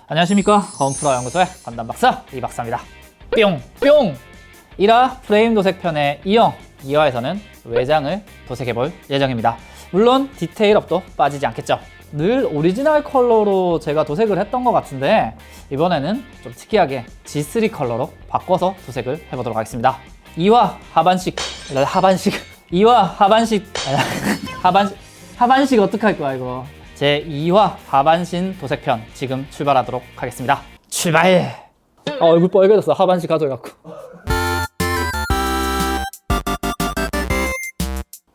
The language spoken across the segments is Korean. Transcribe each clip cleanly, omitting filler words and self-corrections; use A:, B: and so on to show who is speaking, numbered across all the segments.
A: 안녕하십니까, 건프라 연구소의 건담 박사 이 박사입니다. 뿅! 뿅! 1화 프레임 도색편의 2화에서는 외장을 도색해볼 예정입니다. 물론 디테일업도 빠지지 않겠죠. 늘 오리지널 컬러로 제가 도색을 했던 것 같은데 이번에는 좀 특이하게 G3 컬러로 바꿔서 도색을 해보도록 하겠습니다. 2화 하반식 2화 하반식 어떡할 거야 이거. 제 2화 하반신 도색편 지금 출발하도록 하겠습니다. 출발! 얼굴 빨개졌어. 하반신 가져갖고.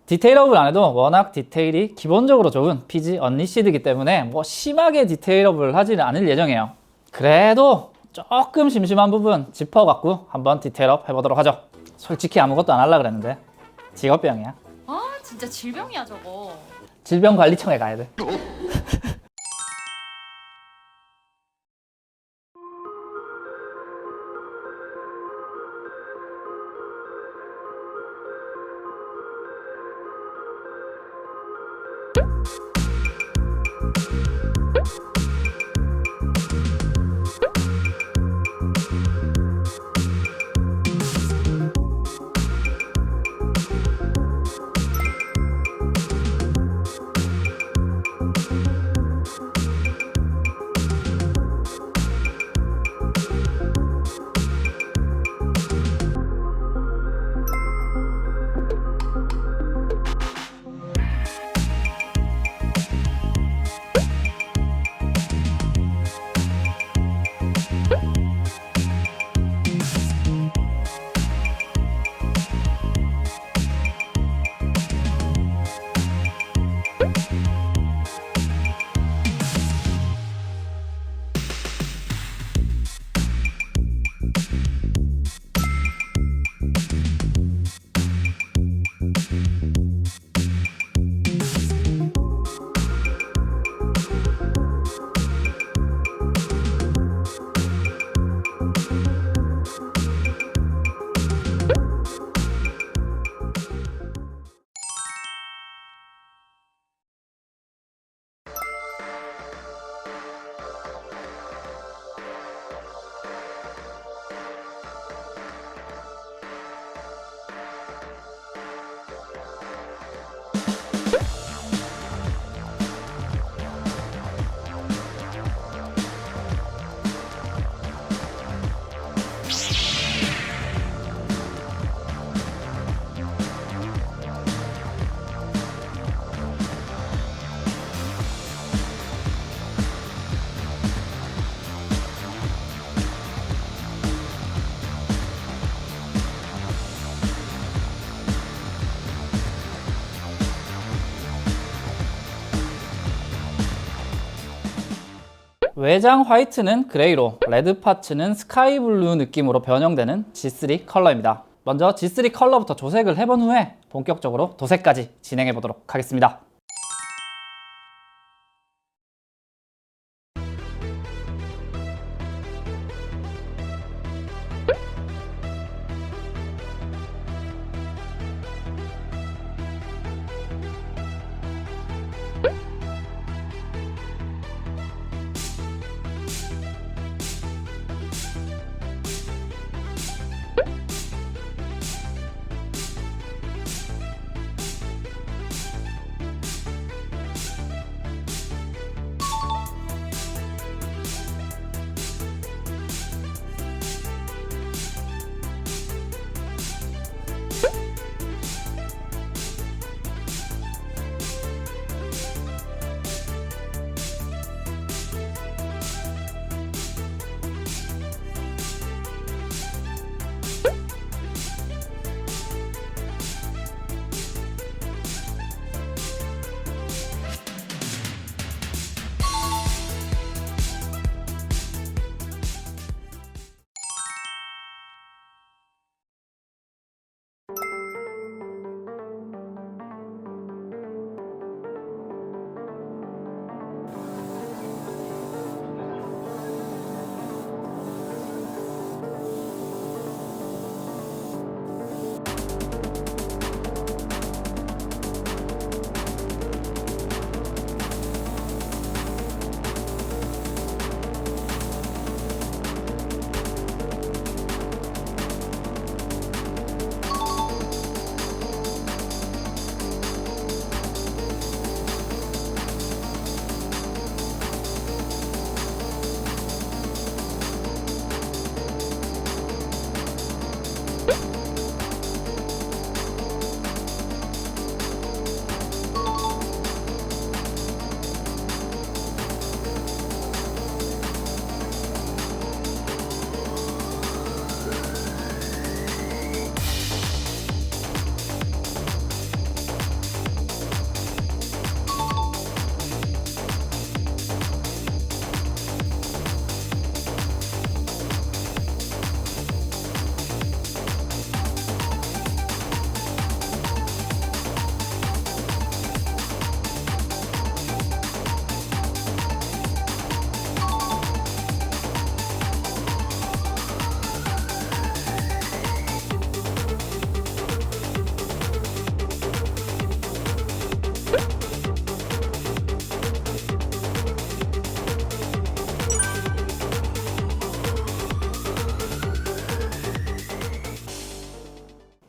A: 디테일업을 안 해도 워낙 디테일이 기본적으로 좋은 PG 언리시드이기 때문에 뭐 심하게 디테일업을 하지는 않을 예정이에요. 그래도 조금 심심한 부분 짚어갖고 한번 디테일업 해보도록 하죠. 솔직히 아무것도 안 하려고 그랬는데 직업병이야.
B: 아 진짜 질병이야 저거.
A: 질병관리청에 가야 돼. 외장 화이트는 그레이로, 레드 파츠는 스카이 블루 느낌으로 변형되는 G3 컬러입니다. 먼저 G3 컬러부터 조색을 해본 후에 본격적으로 도색까지 진행해 보도록 하겠습니다.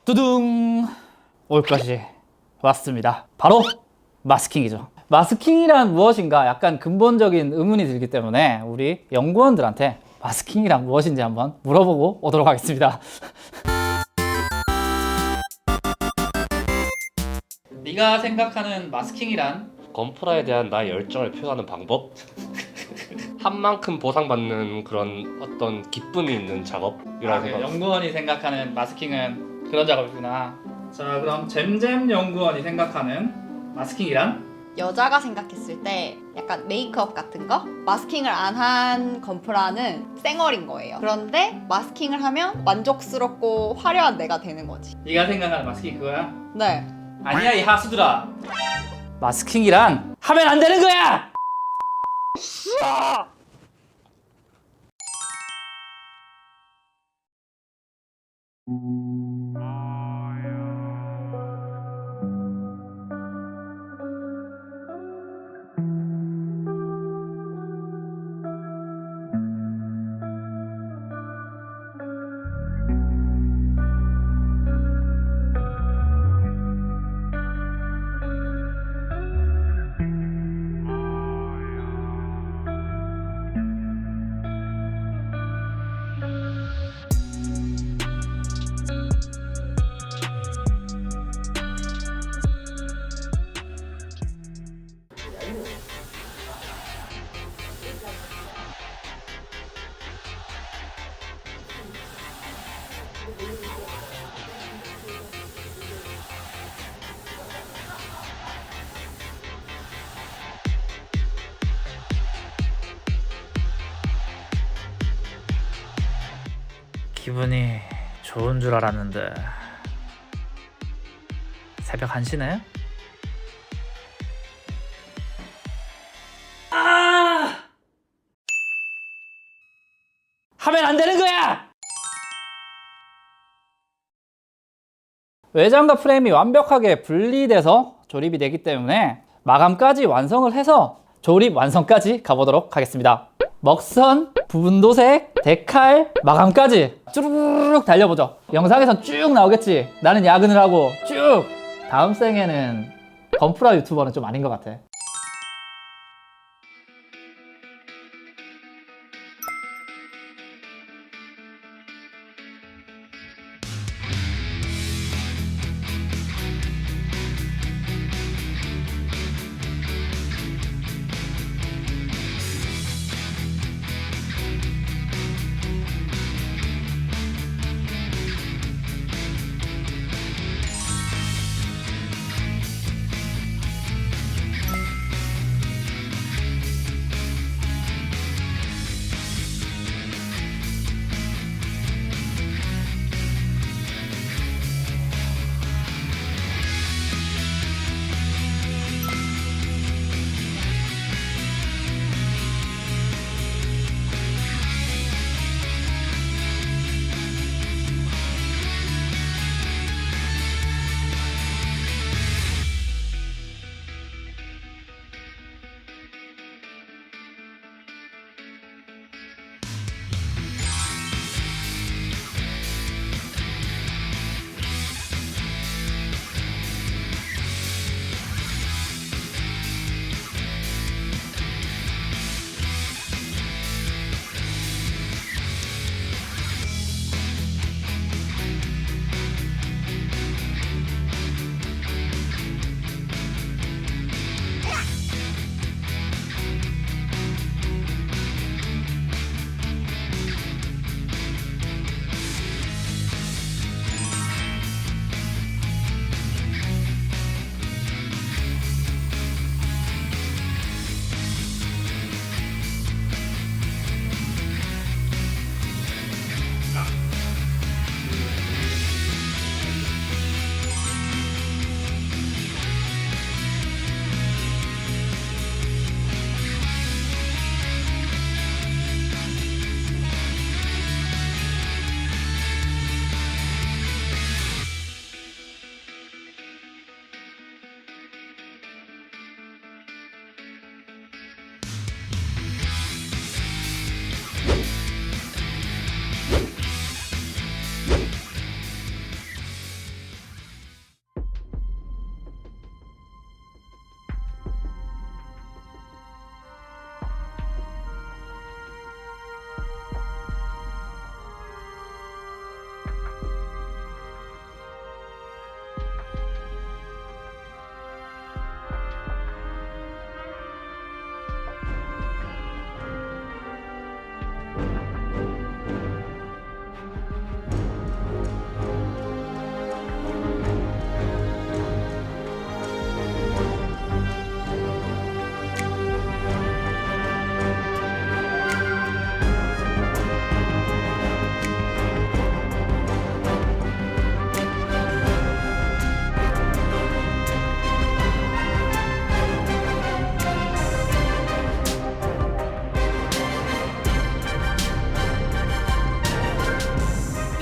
A: 두둥 올 것이 왔습니다. 바로 마스킹이죠. 마스킹이란 무엇인가 약간 근본적인 의문이 들기 때문에 우리 연구원들한테 마스킹이란 무엇인지 한번 물어보고 오도록 하겠습니다. 네가 생각하는 마스킹이란?
C: 건프라에 대한 나의 열정을 표현하는 방법? 한 만큼 보상받는 그런 어떤 기쁨이 있는 작업이라고 생각.
A: 연구원이 생각하는 마스킹은 그런 작업이구나. 자, 그럼 잼잼 연구원이 생각하는 마스킹이란?
D: 여자가 생각했을 때 약간 메이크업 같은 거? 마스킹을 안 한 건프라는 쌩얼인 거예요. 그런데 마스킹을 하면 만족스럽고 화려한 내가 되는 거지.
A: 네가 생각하는 마스킹 그거야?
D: 네.
A: 아니야 이 하수들아. 마스킹이란 하면 안 되는 거야. 기분이 좋은 줄 알았는데 새벽 1시네? 하면 안 되는 거야! 외장과 프레임이 완벽하게 분리돼서 조립이 되기 때문에 마감까지 완성을 해서 조립 완성까지 가보도록 하겠습니다. 먹선, 부분도색, 데칼, 마감까지 쭈르륵 달려보죠. 영상에선 쭉 나오겠지. 나는 야근을 하고 쭉. 다음 생에는 건프라 유튜버는 좀 아닌 것 같아.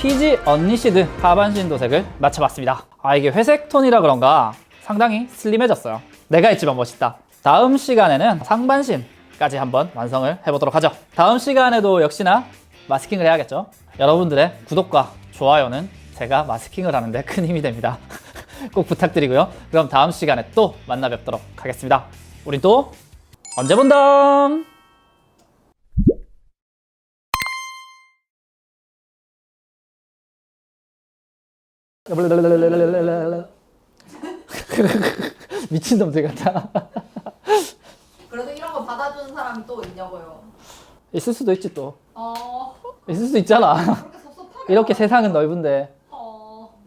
A: 피지 언리시드 하반신 도색을 맞춰봤습니다. 아, 이게 회색 톤이라 그런가 상당히 슬림해졌어요. 내가 했지만 멋있다. 다음 시간에는 상반신까지 한번 완성을 해보도록 하죠. 다음 시간에도 역시나 마스킹을 해야겠죠. 여러분들의 구독과 좋아요는 제가 마스킹을 하는데 큰 힘이 됩니다. 꼭 부탁드리고요. 그럼 다음 시간에 또 만나 뵙도록 하겠습니다. 우린 또 언제 본담! 미친놈들 같아.
D: 그래도 이런 거 받아주는 사람이 또 있냐고요.
A: 있을 수도 있지 또.
D: 어,
A: 있을 수 있잖아.
D: 그렇게 섭섭하게.
A: 이렇게 세상은 넓은데